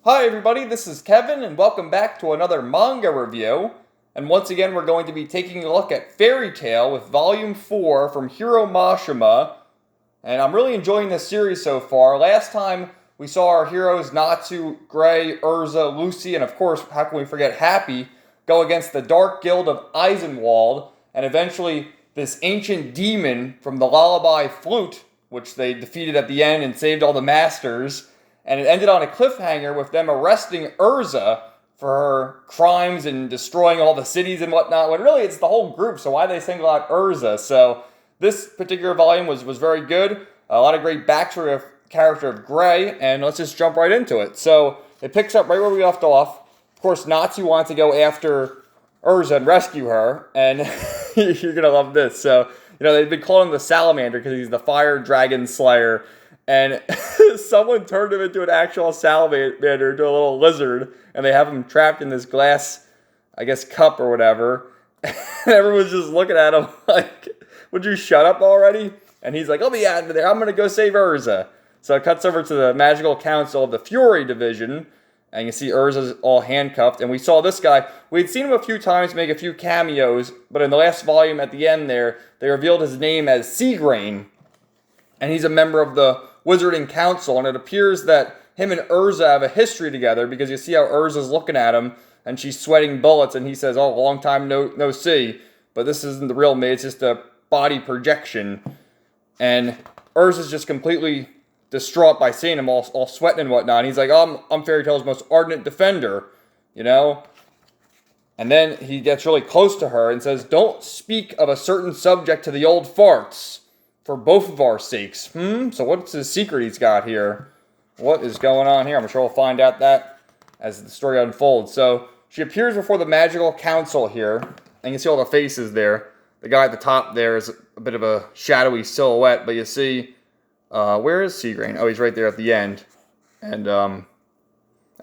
Hi everybody, this is Kevin and welcome back to another manga review. And once again we're going to be taking a look at Fairy Tail with Volume 4 from Hiro Mashima. And I'm really enjoying this series so far. Last time we saw our heroes Natsu, Gray, Urza, Lucy, and of course, how can we forget Happy, go against the Dark Guild of Eisenwald, and eventually this ancient demon from the Lullaby Flute, which they defeated at the end and saved all the masters. And it ended on a cliffhanger with them arresting Urza for her crimes and destroying all the cities and whatnot, when really it's the whole group, so why they single out Urza? So this particular volume was very good. A lot of great backstory of character of Gray, and let's just jump right into it. So it picks up right where we left off. Of course, Natsu wants to go after Urza and rescue her, and you're going to love this. So, they've been calling him the Salamander because he's the fire dragon slayer. And someone turned him into an actual salamander, into a little lizard, and they have him trapped in this glass, I guess, cup or whatever. And everyone's just looking at him like, would you shut up already? And he's like, let me out of there. I'm going to go save Urza. So it cuts over to the Magical Council of the Fury Division, and you see Urza's all handcuffed. And we saw this guy. We'd seen him a few times make a few cameos, but in the last volume at the end there, they revealed his name as Seagrain. And he's a member of the Wizarding Council, and it appears that him and Urza have a history together, because you see how Urza's looking at him, and she's sweating bullets, and he says, oh, long time no see, but this isn't the real me, it's just a body projection. And Urza's just completely distraught by seeing him all sweating and whatnot, and he's like, oh, I'm Fairy Tail's most ardent defender, And then he gets really close to her and says, don't speak of a certain subject to the old farts, for both of our sakes. So what's his secret he's got here? What is going on here? I'm sure we'll find out that as the story unfolds. So she appears before the Magical Council here, and you can see all the faces there. The guy at the top there is a bit of a shadowy silhouette, but you see, where is Seagrain? Oh, he's right there at the end. And a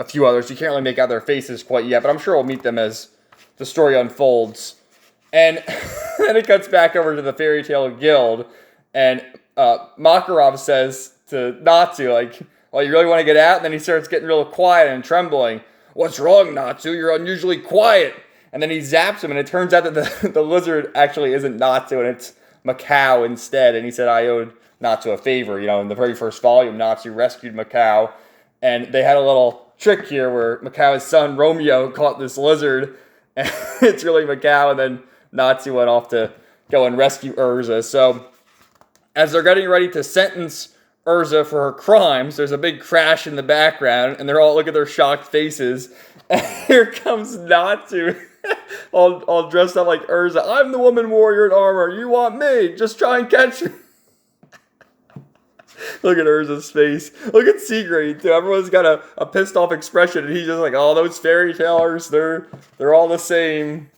few others. You can't really make out their faces quite yet, but I'm sure we'll meet them as the story unfolds. And then it cuts back over to the Fairy Tail Guild. And Makarov says to Natsu, like, well, you really want to get out? And then he starts getting real quiet and trembling. What's wrong, Natsu? You're unusually quiet. And then he zaps him, and it turns out that the lizard actually isn't Natsu, and it's Macau instead. And he said, I owed Natsu a favor. In the very first volume, Natsu rescued Macau. And they had a little trick here where Macau's son, Romeo, caught this lizard. And it's really Macau, and then Natsu went off to go and rescue Urza. So as they're getting ready to sentence Urza for her crimes, there's a big crash in the background, and they're all looking at their shocked faces. And here comes Natsu, all dressed up like Urza. I'm the woman warrior in armor. You want me? Just try and catch me. Look at Urza's face. Look at Seagrain, too. Everyone's got a pissed off expression, and he's just like, oh, those fairy tailers, they're all the same.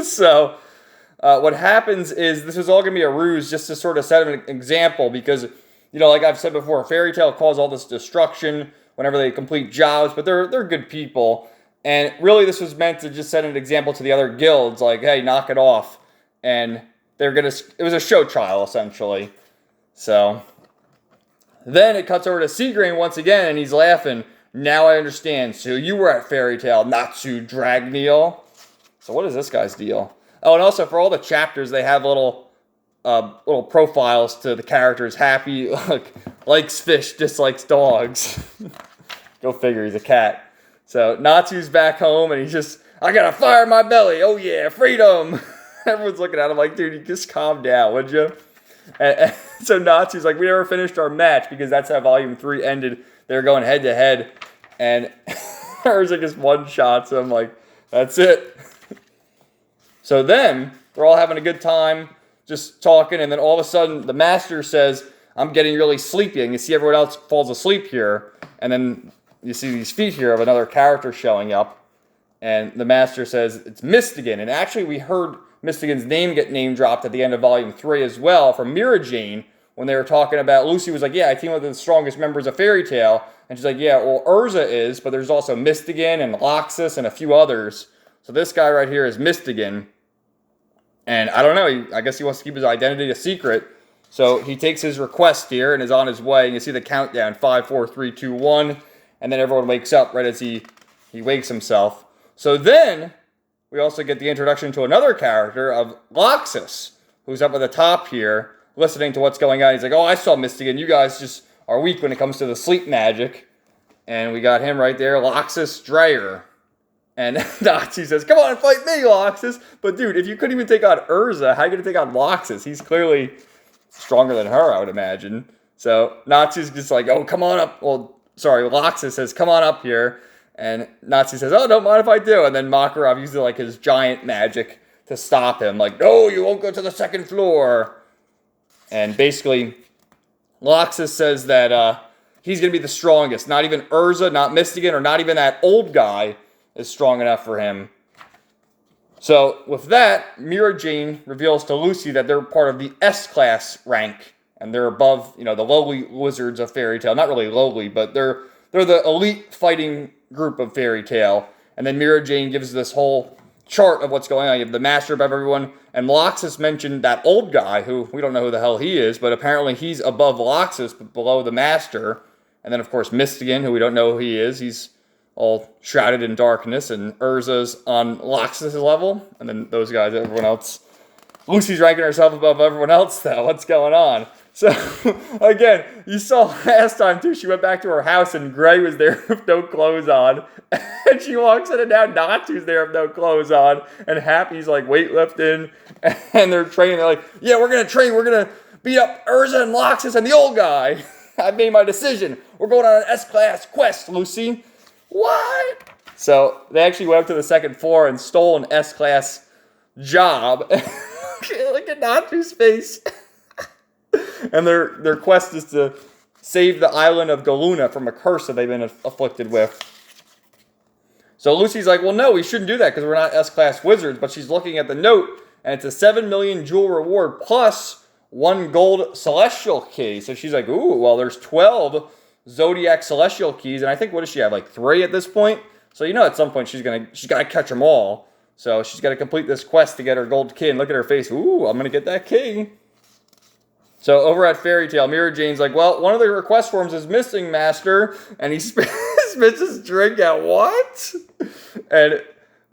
So what happens is this is all going to be a ruse just to sort of set an example, because, like I've said before, Fairy Tail caused all this destruction whenever they complete jobs, but they're good people. And really this was meant to just set an example to the other guilds, like, hey, knock it off. And it was a show trial, essentially. So then it cuts over to Seagrain once again, and he's laughing. Now I understand. So you were at Fairy Tail, Natsu Dragneel. So what is this guy's deal? Oh, and also for all the chapters, they have little profiles to the characters. Happy, likes fish, dislikes dogs. Go figure, he's a cat. So Natsu's back home, and he's just, I got a fire in my belly. Oh yeah, freedom. Everyone's looking at him like, dude, you just calm down, would you? And so Natsu's like, we never finished our match, because that's how Volume 3 ended. They were going head to head, and Urza just one-shots him, like, that's it. So then, they're all having a good time, just talking, and then all of a sudden, the master says, I'm getting really sleepy, and you see everyone else falls asleep here, and then you see these feet here of another character showing up, and the master says, it's Mistigan, and actually we heard Mistigan's name get name dropped at the end of Volume 3 as well, from Mira Jane, when they were talking about, Lucy was like, yeah, I team with the strongest members of Fairy Tail, and she's like, yeah, well, Urza is, but there's also Mistigan and Loxus and a few others. So this guy right here is Mistigan. And I don't know, I guess he wants to keep his identity a secret. So he takes his request here and is on his way. And you see the countdown, 5, 4, 3, 2, 1. and then everyone wakes up right as he wakes himself. So then we also get the introduction to another character of Loxus, who's up at the top here, listening to what's going on. He's like, oh, I saw Mystigan. You guys just are weak when it comes to the sleep magic. And we got him right there, Loxus Dreyer. And Natsu says, come on, fight me, Loxus. But dude, if you couldn't even take on Urza, how are you going to take on Loxus? He's clearly stronger than her, I would imagine. So Natsu's just like, oh, come on up. Well, sorry, Loxus says, come on up here. And Natsu says, oh, don't mind if I do. And then Makarov uses like his giant magic to stop him. Like, no, you won't go to the second floor. And basically, Loxus says that he's going to be the strongest. Not even Urza, not Mystigan, or not even that old guy is strong enough for him. So with that, Mira Jane reveals to Lucy that they're part of the S-class rank. And they're above, the lowly wizards of Fairy Tail. Not really lowly, but they're the elite fighting group of Fairy Tail. And then Mira Jane gives this whole chart of what's going on. You have the master above everyone. And Loxus mentioned that old guy, who we don't know who the hell he is, but apparently he's above Loxus, but below the master. And then, of course, Mystigan, who we don't know who he is. He's all shrouded in darkness. And Urza's on Loxus' level. And then those guys, everyone else. Lucy's ranking herself above everyone else, though. What's going on? So, again, you saw last time, too, she went back to her house and Gray was there with no clothes on. And she walks in and now Natsu's there with no clothes on. And Happy's, like, weightlifting. And they're training. They're like, yeah, we're going to train. We're going to beat up Urza and Loxus and the old guy. I made my decision. We're going on an S-class quest, Lucy. What? So, they actually went up to the second floor and stole an S-class job. Look at Natsu's face. And their quest is to save the island of Galuna from a curse that they've been afflicted with. So Lucy's like, well, no, we shouldn't do that because we're not S-class wizards. But she's looking at the note, and it's a 7 million jewel reward plus 1 gold celestial key. So she's like, ooh, well, there's 12 zodiac celestial keys. And I think, what does she have, like 3 at this point? So at some point she's got to catch them all. So she's got to complete this quest to get her gold key. And look at her face. Ooh, I'm going to get that key. So over at Fairy Tail, Mira Jane's like, well, one of the request forms is missing, Master. And he spits his drink out. What? And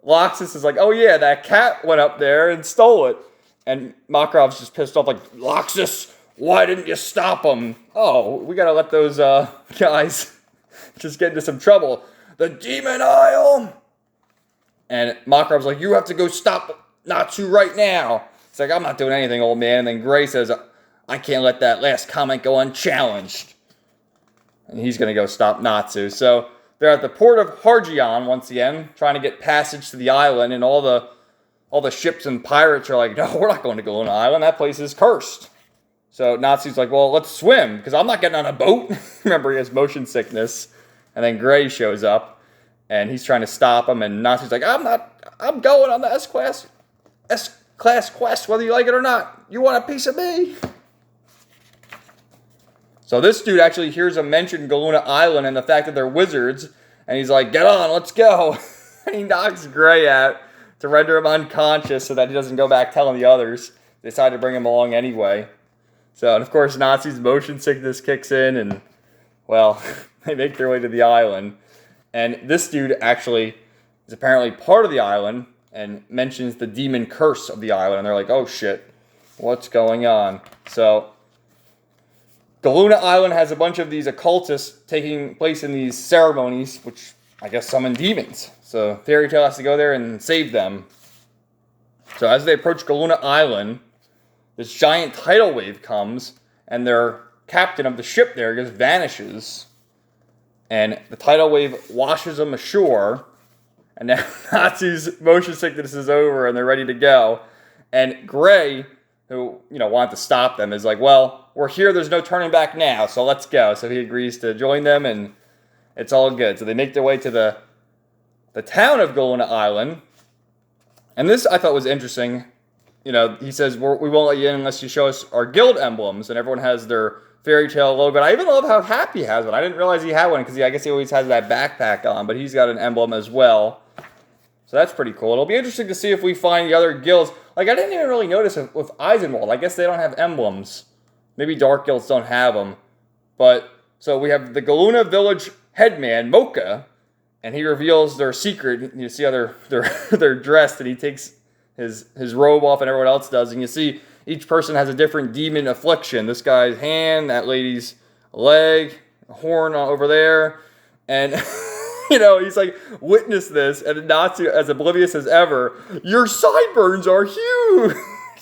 Loxus is like, oh yeah, that cat went up there and stole it. And Makarov's just pissed off, like, Loxus, why didn't you stop him? Oh, we got to let those guys just get into some trouble. The Demon Isle! And Makarov's like, you have to go stop Natsu right now. It's like, I'm not doing anything, old man. And then Gray says, I can't let that last comment go unchallenged. And he's going to go stop Natsu. So they're at the port of Hargion once again, trying to get passage to the island. And all the ships and pirates are like, no, we're not going to Galuna Island. That place is cursed. So Natsu's like, well, let's swim, because I'm not getting on a boat. Remember, he has motion sickness. And then Gray shows up, and he's trying to stop him. And Natsu's like, I'm going on the S-class quest, whether you like it or not. You want a piece of me? So this dude actually hears him mention Galuna Island and the fact that they're wizards. And he's like, get on, let's go. And he knocks Gray out to render him unconscious so that he doesn't go back telling the others. They decide to bring him along anyway. So, and of course, Natsu's motion sickness kicks in. And, well, they make their way to the island. And this dude actually is apparently part of the island and mentions the demon curse of the island. And they're like, oh shit, what's going on? So Galuna Island has a bunch of these occultists taking place in these ceremonies, which I guess summon demons. So Fairy Tail has to go there and save them. So as they approach Galuna Island, this giant tidal wave comes, and their captain of the ship there just vanishes. And the tidal wave washes them ashore. And now Natsu's motion sickness is over, and they're ready to go. And Gray, who, wanted to stop them, is like, well, we're here, there's no turning back now, so let's go. So he agrees to join them, and it's all good. So they make their way to the town of Galuna Island. And this I thought was interesting. He says, we won't let you in unless you show us our guild emblems. And everyone has their Fairy Tail logo. And I even love how Happy has one. I didn't realize he had one because I guess he always has that backpack on. But he's got an emblem as well. So that's pretty cool. It'll be interesting to see if we find the other guilds. Like, I didn't even really notice it with Eisenwald. I guess they don't have emblems. Maybe Dark Guilds don't have them. But, so we have the Galuna Village headman, Mocha, and he reveals their secret. You see how they're dressed, and he takes his robe off, and everyone else does. And you see each person has a different demon affliction. This guy's hand, that lady's leg, horn over there, and he's like, witness this, and Natsu, as oblivious as ever, your sideburns are huge.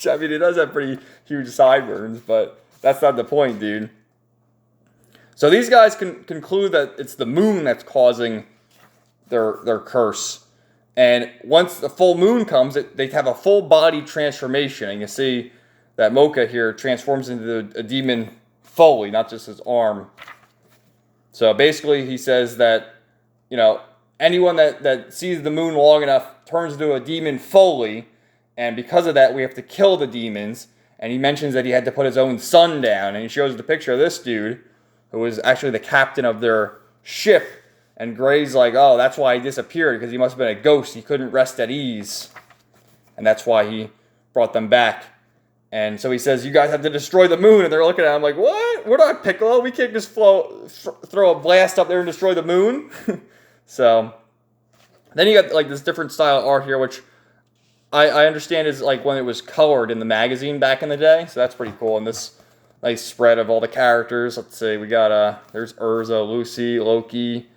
I mean, he does have pretty huge sideburns, but that's not the point, dude. So these guys can conclude that it's the moon that's causing their curse. And once the full moon comes, they have a full body transformation. And you see that Mocha here transforms into a demon fully, not just his arm. So basically he says that, anyone that sees the moon long enough turns into a demon fully. And because of that, we have to kill the demons. And he mentions that he had to put his own son down. And he shows the picture of this dude, who was actually the captain of their ship. And Gray's like, oh, that's why he disappeared, because he must have been a ghost. He couldn't rest at ease. And that's why he brought them back. And so he says, you guys have to destroy the moon. And they're looking at him like, what? We're not Piccolo. We can't just throw a blast up there and destroy the moon. So then you got like this different style of art here, which I understand is like when it was colored in the magazine back in the day. So that's pretty cool. And this nice spread of all the characters. Let's see. We got, there's Urza, Lucy, Loki,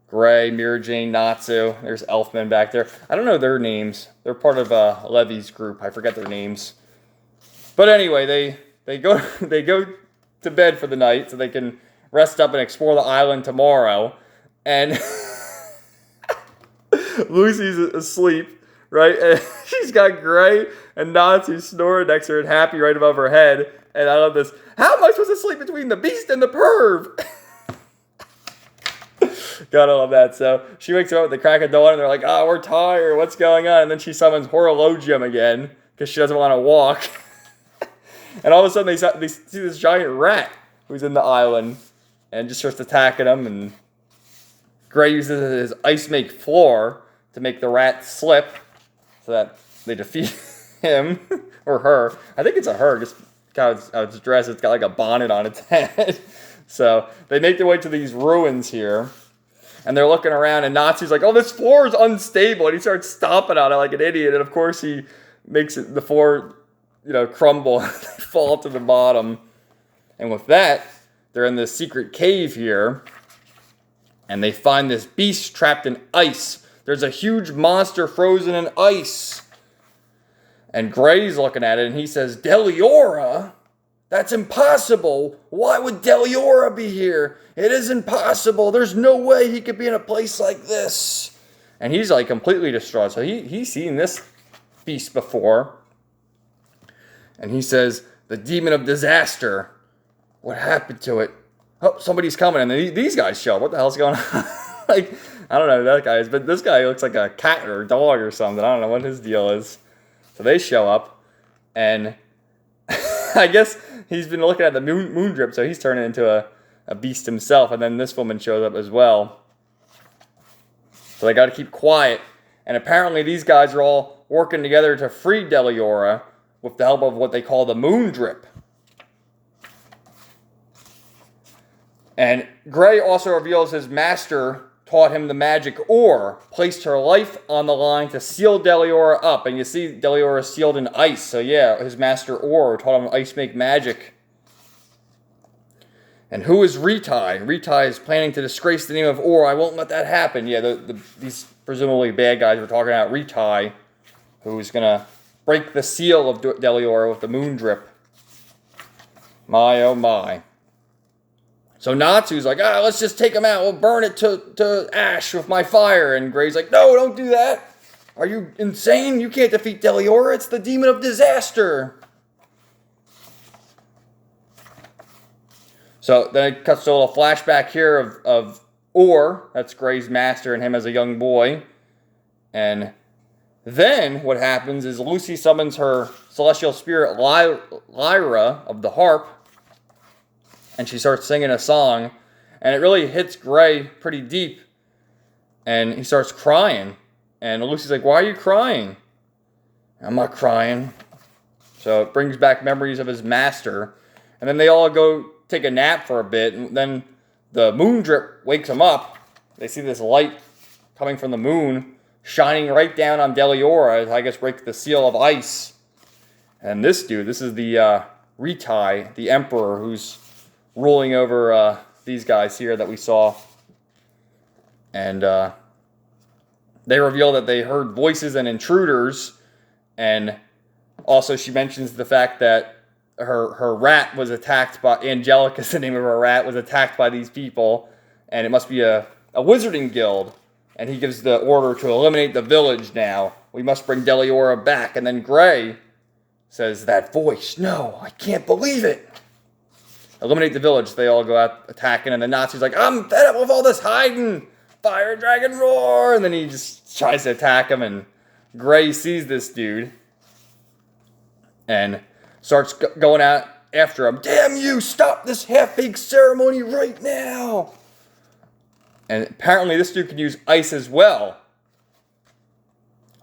Gray, Mira Jane, Natsu. There's Elfman back there. I don't know their names. They're part of Levy's group. I forget their names. But anyway, they go to bed for the night so they can rest up and explore the island tomorrow. And Lucy's asleep, right? And she's got Gray and Natsu snoring next to her and Happy right above her head. And I love this. How am I supposed to sleep between the beast and the perv? Gotta love that. So she wakes up at the crack of dawn and they're like, oh, we're tired. What's going on? And then she summons Horologium again because she doesn't want to walk. And all of a sudden they see this giant rat who's in the island and just starts attacking them. And Gray uses his ice make floor to make the rat slip so that they defeat him or her. I think it's a her, just how it's dressed. It's got like a bonnet on its head. So they make their way to these ruins here. And they're looking around, and Natsu's like, oh, this floor is unstable. And he starts stomping on it like an idiot. And, of course, he makes the floor, crumble and fall to the bottom. And with that, they're in this secret cave here. And they find this beast trapped in ice. There's a huge monster frozen in ice. And Gray's looking at it, and he says, Deliora? That's impossible. Why would Deliora be here? It is impossible. There's no way he could be in a place like this. And he's like completely distraught. So he's seen this beast before. And he says, the demon of disaster. What happened to it? Oh, somebody's coming. And these guys show up. What the hell's going on? Like, I don't know who that guy is. But this guy looks like a cat or a dog or something. I don't know what his deal is. So they show up. And I guess he's been looking at the moon drip, so he's turning into a beast himself. And then this woman shows up as well. So they got to keep quiet. And apparently these guys are all working together to free Deliora with the help of what they call the moon drip. And Gray also reveals his master taught him the magic ore, placed her life on the line to seal Deliora up. And you see Deliora sealed in ice. So yeah, his master ore taught him ice make magic. And who is Ritai? Ritai is planning to disgrace the name of Ore. I won't let that happen. Yeah, these presumably bad guys were talking about Ritai, who's going to break the seal of Deliora with the moon drip. My, oh my. So Natsu's like, let's just take him out. We'll burn it to ash with my fire. And Gray's like, no, don't do that. Are you insane? You can't defeat Deliora. It's the demon of disaster. So then it cuts to a little flashback here of Or. That's Gray's master and him as a young boy. And then what happens is Lucy summons her celestial spirit Lyra of the harp. And she starts singing a song. And it really hits Gray pretty deep. And he starts crying. And Lucy's like, why are you crying? I'm not crying. So it brings back memories of his master. And then they all go take a nap for a bit. And then the moon drip wakes them up. They see this light coming from the moon, shining right down on Deliora, I guess breaks the seal of ice. And this dude, this is the Ritai, the emperor, who's ruling over these guys here that we saw. And they reveal that they heard voices and intruders. And also she mentions the fact that her rat was attacked by, Angelica's the name of her rat, was attacked by these people. And it must be a wizarding guild. And he gives the order to eliminate the village now. We must bring Deliora back. And then Gray says, that voice, no, I can't believe it. Eliminate the village. They all go out attacking. And the Natsu's like, I'm fed up with all this hiding. Fire dragon roar. And then he just tries to attack him. And Gray sees this dude. And starts going out after him. Damn you, stop this half-baked ceremony right now. And apparently this dude can use ice as well.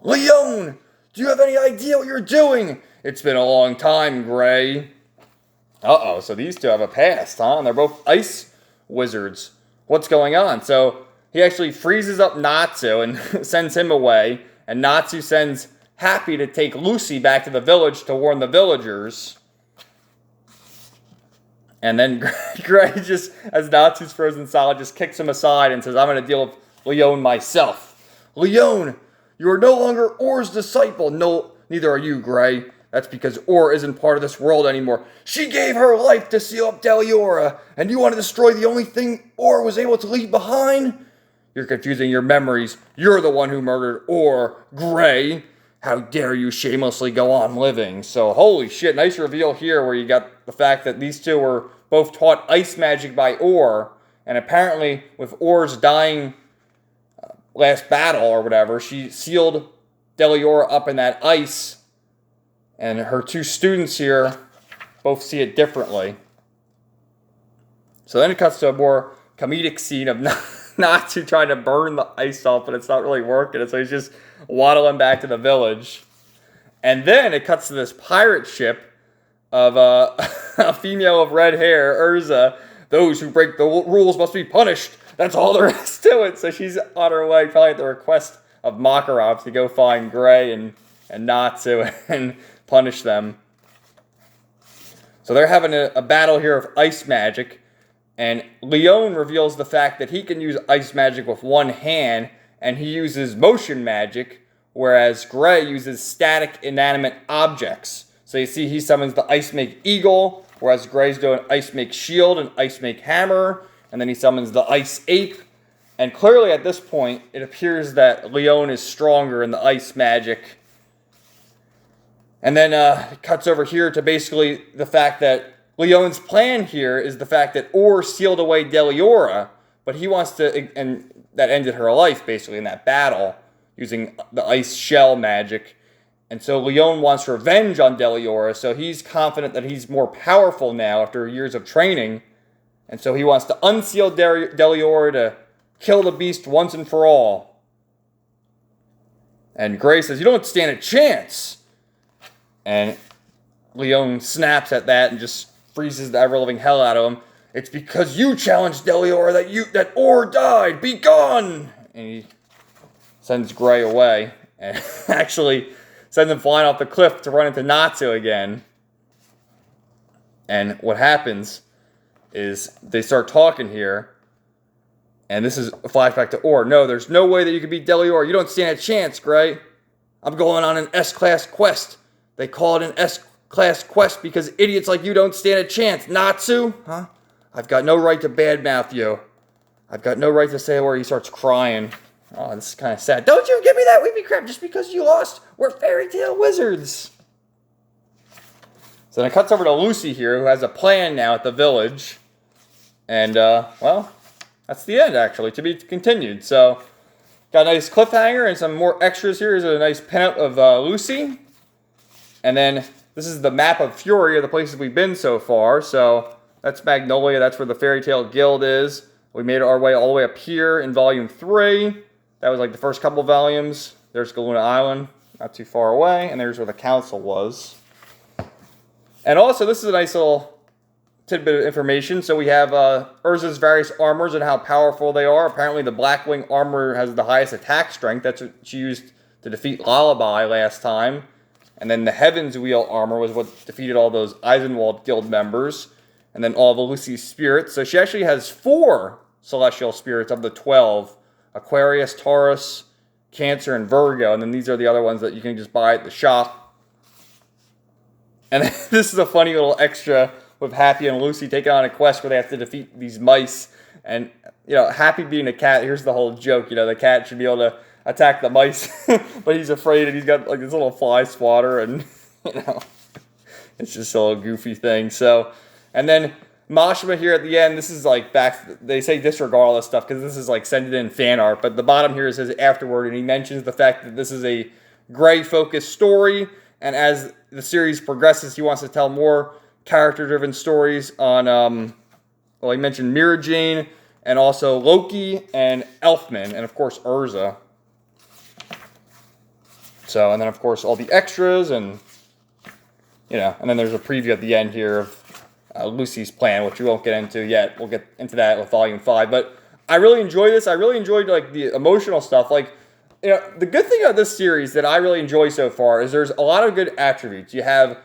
Leon, do you have any idea what you're doing? It's been a long time, Gray. Uh-oh, so these two have a past, huh? And they're both ice wizards. What's going on? So he actually freezes up Natsu and sends him away. And Natsu sends Happy to take Lucy back to the village to warn the villagers. And then Gray just, as Natsu's frozen solid, just kicks him aside and says, I'm going to deal with Leon myself. Leon, you are no longer Or's disciple. No, neither are you, Gray. That's because Or isn't part of this world anymore. She gave her life to seal up Deliora, and you want to destroy the only thing Or was able to leave behind? You're confusing your memories. You're the one who murdered Or, Gray. How dare you shamelessly go on living? So, holy shit, nice reveal here where you got the fact that these two were both taught ice magic by Or, and apparently with Or's dying last battle or whatever, she sealed Deliora up in that ice, and her two students here both see it differently. So then it cuts to a more comedic scene of Natsu trying to burn the ice off, but it's not really working, so he's just waddling back to the village. And then it cuts to this pirate ship of a female of red hair, Urza. Those who break the rules must be punished. That's all there is to it. So she's on her way, probably at the request of Makarov, to go find Gray and Natsu and punish them. So they're having a battle here of ice magic. And Leon reveals the fact that he can use ice magic with one hand, and he uses motion magic, whereas Gray uses static, inanimate objects. So you see he summons the Ice Make Eagle, whereas Gray's doing Ice Make Shield and Ice Make Hammer, and then he summons the Ice Ape. And clearly at this point, it appears that Leon is stronger in the ice magic. And then it cuts over here to basically the fact that Leon's plan here is the fact that Or sealed away Deliora, but he wants to, and that ended her life basically in that battle using the ice shell magic. And so Leon wants revenge on Deliora, so he's confident that he's more powerful now after years of training. And so he wants to unseal Deliora to kill the beast once and for all. And Gray says, you don't stand a chance. And Leon snaps at that and just freezes the ever-living hell out of him. It's because you challenged Deliora that Or died. Be gone! And he sends Gray away. And actually sends him flying off the cliff to run into Natsu again. And what happens is they start talking here. And this is a flashback to Or. No, there's no way that you can beat Deliora. You don't stand a chance, Gray. I'm going on an S-class quest. They call it an S-class quest because idiots like you don't stand a chance. Natsu? Huh? I've got no right to badmouth you. I've got no right to say where he starts crying. Oh, this is kind of sad. Don't you give me that weepy crap just because you lost. We're fairy tale wizards. So then it cuts over to Lucy here, who has a plan now at the village. And, well, that's the end, actually, to be continued. So, got a nice cliffhanger and some more extras here. Here's a nice pinup of Lucy. And then this is the map of Fury of the places we've been so far. So that's Magnolia. That's where the Fairy Tale Guild is. We made our way all the way up here in Volume 3. That was like the first couple volumes. There's Galuna Island, not too far away. And there's where the council was. And also, this is a nice little tidbit of information. So we have Urza's various armors and how powerful they are. Apparently the Blackwing armor has the highest attack strength. That's what she used to defeat Lullaby last time. And then the Heaven's Wheel armor was what defeated all those Eisenwald Guild members. And then all of Lucy's spirits. So she actually has 4 celestial spirits of the 12. Aquarius, Taurus, Cancer, and Virgo. And then these are the other ones that you can just buy at the shop. And this is a funny little extra with Happy and Lucy taking on a quest where they have to defeat these mice. And, you know, Happy being a cat, here's the whole joke. You know, the cat should be able to attack the mice, but he's afraid and he's got like this little fly swatter and, you know, it's just a little goofy thing. So, and then Mashima here at the end, this is like back, they say disregard all this stuff because this is like send it in fan art, but the bottom here says afterward, and he mentions the fact that this is a Gray-focused story, and as the series progresses, he wants to tell more character-driven stories on, well, he mentioned Mira Jane, and also Loki, and Elfman, and of course, Urza. So, and then of course, all the extras, and, you know, and then there's a preview at the end here of Lucy's plan, which we won't get into yet. We'll get into that with Volume 5, but I really enjoy this. I really enjoyed, like, the emotional stuff. Like, you know, the good thing about this series that I really enjoy so far is there's a lot of good attributes. You have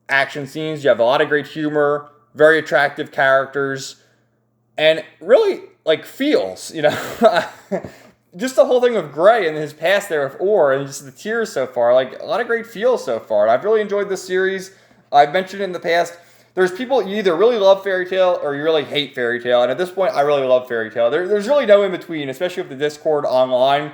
action scenes, you have a lot of great humor, very attractive characters, and really, like, feels, you know. Just the whole thing with Gray and his past there with Orr and just the tears so far, like, a lot of great feels so far. And I've really enjoyed this series. I've mentioned in the past, there's people, you either really love Fairy Tail or you really hate Fairy Tail. And at this point, I really love Fairy Tail. There's really no in between, especially with the Discord online.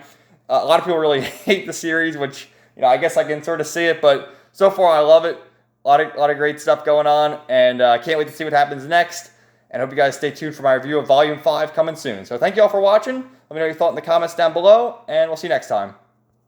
A lot of people really hate the series, which, you know, I guess I can sort of see it, but so far I love it. A lot of great stuff going on, and I can't wait to see what happens next. And I hope you guys stay tuned for my review of Volume 5 coming soon. So thank you all for watching. Let me know your thoughts in the comments down below, and we'll see you next time.